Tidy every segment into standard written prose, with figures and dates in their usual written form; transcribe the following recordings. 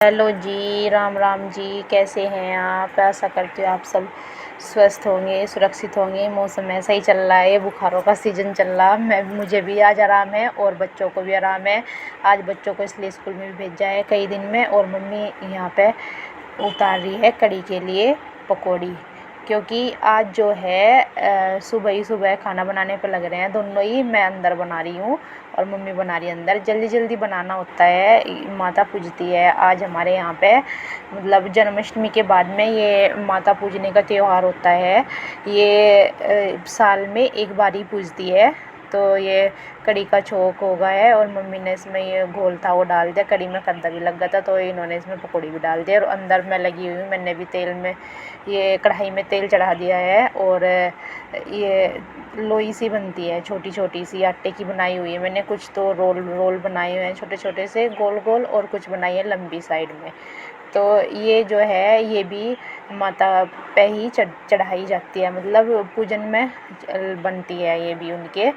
Hello जी, राम राम जी। कैसे हैं आप? आशा करती हूँ आप सब स्वस्थ होंगे, सुरक्षित होंगे। मौसम ऐसा ही चल रहा है, बुखारों का सीज़न चल रहा। मुझे भी आज आराम है और बच्चों को भी आराम है। आज बच्चों को इसलिए स्कूल में भी भेजा है कई दिन में। और मम्मी यहाँ पे उतार रही है कड़ी के लिए पकौड़ी, क्योंकि आज जो है सुबह ही सुबह खाना बनाने पर लग रहे हैं दोनों ही। मैं अंदर बना रही हूँ और मम्मी बना रही है अंदर। जल्दी जल्दी बनाना होता है, माता पूजती है आज हमारे यहाँ पे। मतलब जन्माष्टमी के बाद में ये माता पूजने का त्यौहार होता है। ये साल में एक बार ही पूजती है। तो ये कड़ी का छोंक हो गया है और मम्मी ने इसमें ये घोल था वो डाल दिया। कड़ी में कद्दा भी लग गया था तो इन्होंने इसमें पकौड़ी भी डाल दिया। और अंदर मैं लगी हुई हूँ, मैंने भी तेल में ये कढ़ाई में तेल चढ़ा दिया है। और ये लोई सी बनती है, छोटी छोटी सी आटे की बनाई हुई है मैंने। कुछ तो रोल रोल बनाए हुए हैं छोटे छोटे से गोल गोल, और कुछ बनाई है लंबी साइड में। तो ये जो है ये भी माता पे ही चढ़ाई जाती है, मतलब पूजन में बनती है ये भी उनके।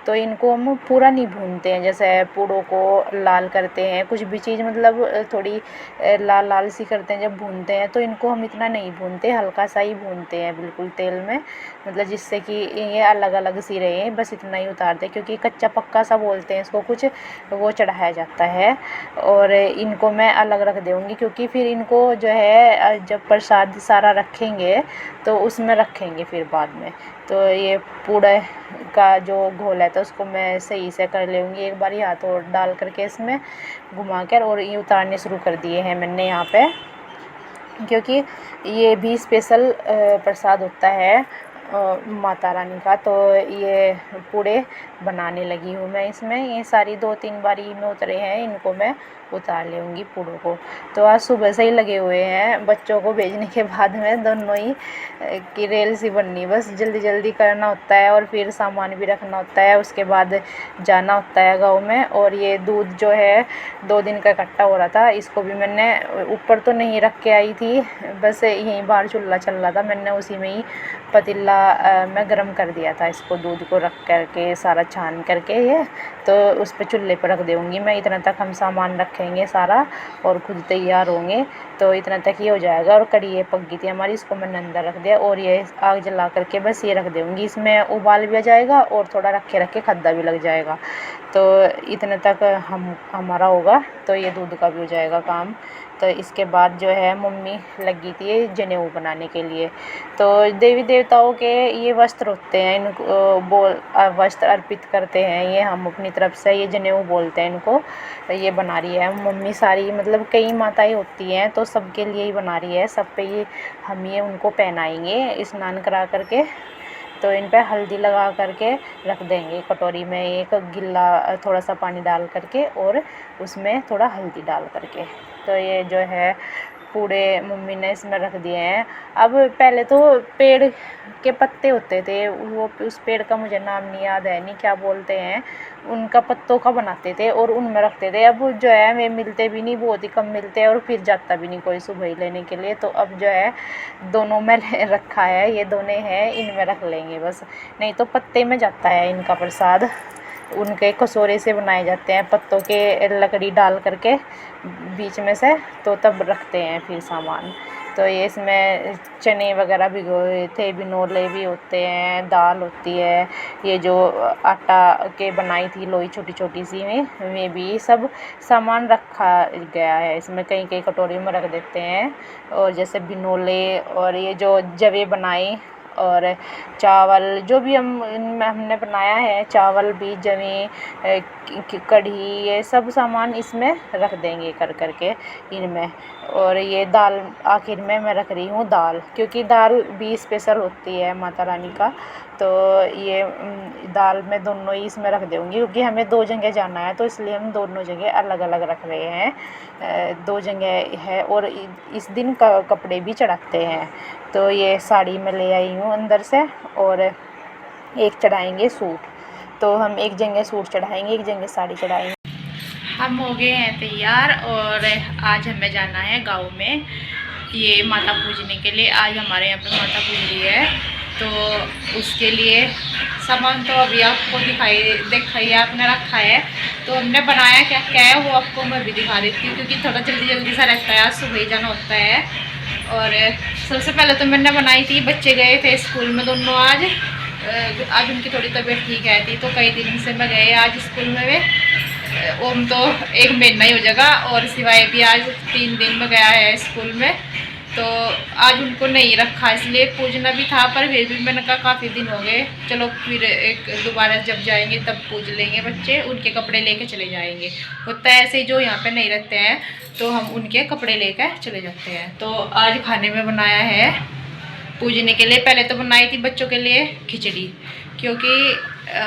तो इनको हम पूरा नहीं भूनते हैं, जैसे पूड़ों को लाल करते हैं कुछ भी चीज़, मतलब थोड़ी लाल लाल सी करते हैं जब भूनते हैं। तो इनको हम इतना नहीं भूनते, हल्का सा ही भूनते हैं बिल्कुल तेल में, मतलब जिससे कि ये अलग अलग सी रहे। बस इतना ही उतारते हैं, क्योंकि कच्चा पक्का सा बोलते हैं इसको कुछ, वो चढ़ाया जाता है। और इनको मैं अलग रख दूँगी, क्योंकि फिर इनको जो है जब प्रसाद सारा रखेंगे तो उसमें रखेंगे फिर बाद में। तो ये पूड़ा का जो घोल है तो उसको मैं सही से कर लूँगी एक बार, हाथ और डाल करके इसमें घुमा कर। और ये उतारने शुरू कर दिए हैं मैंने यहाँ पे, क्योंकि ये भी स्पेशल प्रसाद होता है माता रानी का। तो ये पूड़े बनाने लगी हूँ मैं इसमें। ये सारी 2-3 बारी में उतरे हैं, इनको मैं उतार लूँगी पूड़ों को। तो आज सुबह से ही लगे हुए हैं, बच्चों को भेजने के बाद में दोनों ही की रेल सी बननी। बस जल्दी जल्दी करना होता है और फिर सामान भी रखना होता है, उसके बाद जाना होता है गाँव में। और ये दूध जो है 2 दिन का इकट्ठा हो रहा था, इसको भी मैंने ऊपर तो नहीं रख के आई थी, बस यहीं बाहर चूल्हा चल रहा था, मैंने उसी में ही पतीला में गर्म कर दिया था। इसको दूध को रख करके सारा छान करके ये तो उस पर चूल्हे पर रख दूँगी मैं। इतना तक हम सामान रखेंगे सारा और खुद तैयार होंगे, तो इतना तक ये हो जाएगा। और कड़ी ये पक गई थी हमारी, इसको मैंने अंदर रख दिया और ये आग जला करके बस ये रख दूँगी। इसमें उबाल भी आ जाएगा और थोड़ा रखे रखे खद्दा भी लग जाएगा। तो इतने तक हमारा होगा तो ये दूध का भी हो जाएगा काम। तो इसके बाद जो है मम्मी लगी थी जनेऊ बनाने के लिए। तो देवी देवताओं के ये वस्त्र होते हैं, इनको वस्त्र अर्पित करते हैं ये हम अपनी तरफ से, ये जनेऊ बोलते हैं इनको। ये बना रही है मम्मी सारी, मतलब कई माताएं होती हैं तो सबके लिए ही बना रही है, सब पे ये हम ये उनको पहनाएंगे स्नान करा करके। तो इन पे हल्दी लगा करके रख देंगे कटोरी में, एक गिल्ला थोड़ा सा पानी डाल करके और उसमें थोड़ा हल्दी डाल करके। तो ये जो है पूड़े मम्मी ने इसमें रख दिए हैं। अब पहले तो पेड़ के पत्ते होते थे, वो उस पेड़ का मुझे नाम नहीं याद है, नहीं क्या बोलते हैं, उनका पत्तों का बनाते थे और उनमें रखते थे। अब जो है वे मिलते भी नहीं, बहुत ही कम मिलते हैं और फिर जाता भी नहीं कोई सुबह ही लेने के लिए। तो अब जो है दोनों में रखा है, ये दोनों हैं इनमें रख लेंगे बस, नहीं तो पत्ते में जाता है इनका प्रसाद। उनके कटोरे से बनाए जाते हैं पत्तों के, लकड़ी डाल करके बीच में से, तो तब रखते हैं फिर सामान। तो ये इसमें चने वगैरह भिगोए थे, बिनोले भी होते हैं, दाल होती है, ये जो आटा के बनाई थी लोई छोटी छोटी सी में भी सब सामान रखा गया है इसमें। कई कई कटोरी में रख देते हैं। और जैसे बिनोले और ये जो जवे बनाए और चावल जो भी हमने बनाया है, चावल भी जवे कढ़ी, ये सब सामान इसमें रख देंगे कर करके इनमें। और ये दाल आखिर में मैं रख रही हूँ दाल, क्योंकि दाल भी स्पेशल होती है माता रानी का। तो ये दाल में दोनों ही इसमें रख दूँगी, क्योंकि हमें 2 जगह जाना है तो इसलिए हम दोनों जगह अलग अलग रख रहे हैं। 2 जगह है और इस दिन कपड़े भी चढ़ाते हैं। तो ये साड़ी में ले आई हूँ अंदर से, और एक चढ़ाएंगे सूट। तो हम एक जगह सूट चढ़ाएंगे, एक जगह साड़ी चढ़ाएंगे। हम हो गए हैं तैयार और आज हमें जाना है गाँव में ये माता पूजने के लिए। आज हमारे यहाँ पे माता पूज रही है तो उसके लिए सामान तो अभी आपको दिखाई आपने रखा है। तो हमने बनाया क्या क्या है वो आपको मैं भी दिखा देती हूँ, क्योंकि थोड़ा जल्दी जल्दी सा रहता है, आज सुबह ही जाना होता है। और सबसे पहले तो मैंने बनाई थी, बच्चे गए थे स्कूल में दोनों आज उनकी थोड़ी तबीयत ठीक है थी, तो कई दिन से मैं गए आज स्कूल में वे ओम तो 1 महीना ही हो जाएगा, और सिवाय भी आज 3 दिन में गया है स्कूल में। तो आज उनको नहीं रखा, इसलिए पूजना भी था, पर फिर भी मैंने कहा काफ़ी दिन हो गए, चलो फिर एक दोबारा जब जाएंगे तब पूज लेंगे बच्चे, उनके कपड़े लेके चले जाएंगे। होता है ऐसे, जो यहाँ पे नहीं रहते हैं तो हम उनके कपड़े लेकर चले जाते हैं। तो आज खाने में बनाया है पूजने के लिए, पहले तो बनाई थी बच्चों के लिए खिचड़ी, क्योंकि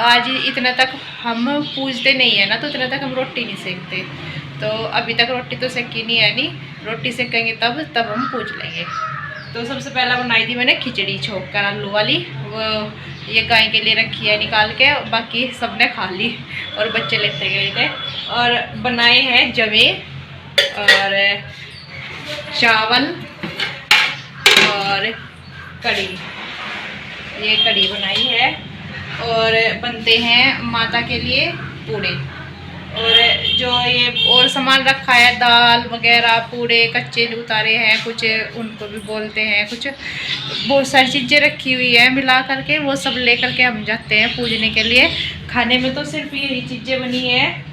आज इतना तक हम पूजते नहीं है ना, तो इतना तक हम रोटी नहीं सेकते। तो अभी तक रोटी तो सेकी नहीं है, नहीं रोटी सेकेंगे तब हम पूज लेंगे। तो सबसे पहला बनाई थी मैंने खिचड़ी छोक कर आलू वाली, वो ये गाय के लिए रखी है निकाल के, बाकी सबने खा ली और बच्चे लेते गए थे। और बनाए हैं जवे और चावल और कढ़ी, ये कढ़ी बनाई है। और बनते हैं माता के लिए पूड़े, और जो ये और सामान रखा है दाल वगैरह, पूड़े कच्चे उतारे हैं कुछ, उनको भी बोलते हैं कुछ, बहुत सारी चीज़ें रखी हुई है मिला करके, वो सब ले करके हम जाते हैं पूजने के लिए। खाने में तो सिर्फ यही चीज़ें बनी है,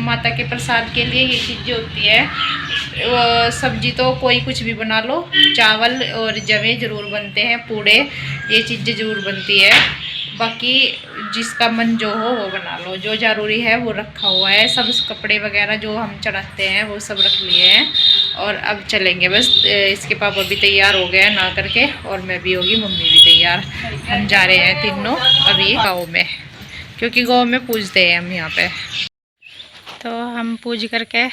माता के प्रसाद के लिए ये चीज़ें होती है। सब्जी तो कोई कुछ भी बना लो, चावल और जवे ज़रूर बनते हैं, पूड़े ये चीज़ें ज़रूर बनती है। बाकी जिसका मन जो हो वो बना लो, जो ज़रूरी है वो रखा हुआ है। सब कपड़े वगैरह जो हम चढ़ाते हैं वो सब रख लिए हैं, और अब चलेंगे बस। इसके पापा भी तैयार हो गए हैं ना करके, और मैं भी होगी, मम्मी भी तैयार। हम जा रहे हैं तीनों अभी गाँव में, क्योंकि गाँव में पूजते हैं हम यहाँ पे। तो हम पूज करके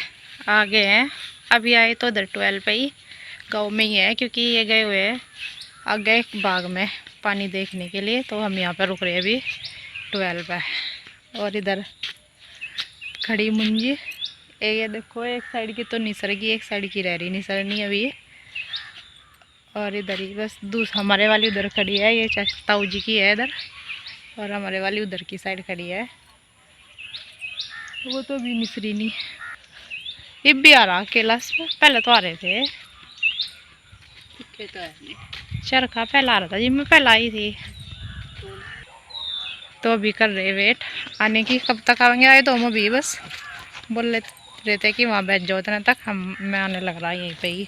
आ गए हैं, अभी आए तो उधर 12 पे ही गाँव में ही है, क्योंकि ये गए हुए हैं आगे बाग में पानी देखने के लिए, तो हम यहाँ पर रुक रहे हैं अभी 12 पे। और इधर खड़ी मुंजी, ये देखो एक साइड की तो निसरगी, एक साइड की रह रही निसरनी अभी। और इधर ही बस हमारे वाली उधर खड़ी है, ये ताऊ जी की है इधर, और हमारे वाली उधर की साइड खड़ी है, वो तो अभी निसरी नहीं। ये भी आ रहा अकेला, पहले तो आ रहे थे, चरखा पहला आ रहा था जी, मैं पहला आई थी। तो अभी कर रहे वेट आने की, कब तक आएंगे, आए तो हम अभी बस बोल रहे थे कि वहाँ बैठ जाओ इतना तक, मैं आने लग रहा यहीं पे ही।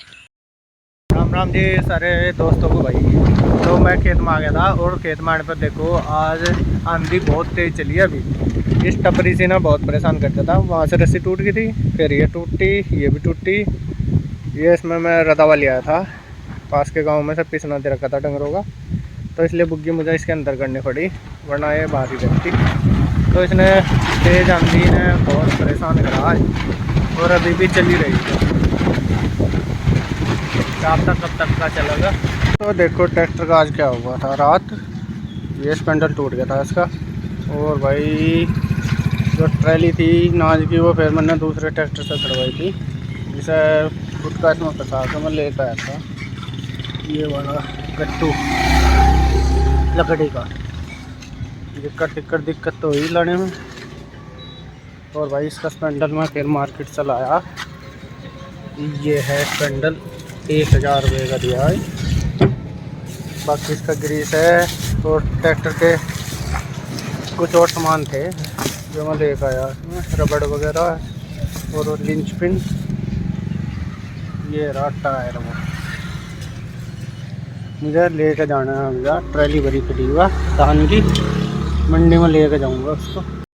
राम राम जी सारे दोस्तों को भाई। तो मैं खेत में आ गया था, और खेत में आने पर देखो आज आंधी बहुत तेज़ चली है। अभी इस टपरी से ना बहुत परेशान करता था, वहाँ से रस्सी टूट गई थी, फिर ये टूटी, ये भी टूटी। ये इसमें मैं रदावा लिया था पास के गांव में, सब पिसना दे रखा था डंगरों का, तो इसलिए बुग्गी मुझे इसके अंदर करनी पड़ी, वरना ये बाहर ही रहती। तो इसने तेज़ आंधी ने बहुत परेशान करा है, और अभी भी चली रही है, शाम तक कब तक का चलेगा। तो देखो ट्रैक्टर का आज क्या हुआ था, रात ये स्पेंडल टूट गया था इसका। और भाई जो ट्रैली थी नाज की, वो फिर मैंने दूसरे ट्रैक्टर से चढ़वाई थी, जिसे गुटका इसमें फंसा के मैं लेकर आया था। ये वाला गट्टू लकड़ी का, दिक्कत तो हुई लाने में। और भाई इसका स्पेंडल मैं फिर मार्केट से लाया, ये है स्पेंडल 1000 रुपये का दिया है। बाकी इसका ग्रीस है, और ट्रैक्टर के कुछ और सामान थे जो मैं लेकर आया, रबड़ वगैरह और लिंच पिन। ये रहा टायर, वो मुझे लेके जाना है भैया, ट्रैली भरी खड़ी हुआ धान की, मंडी में लेके जाऊंगा उसको।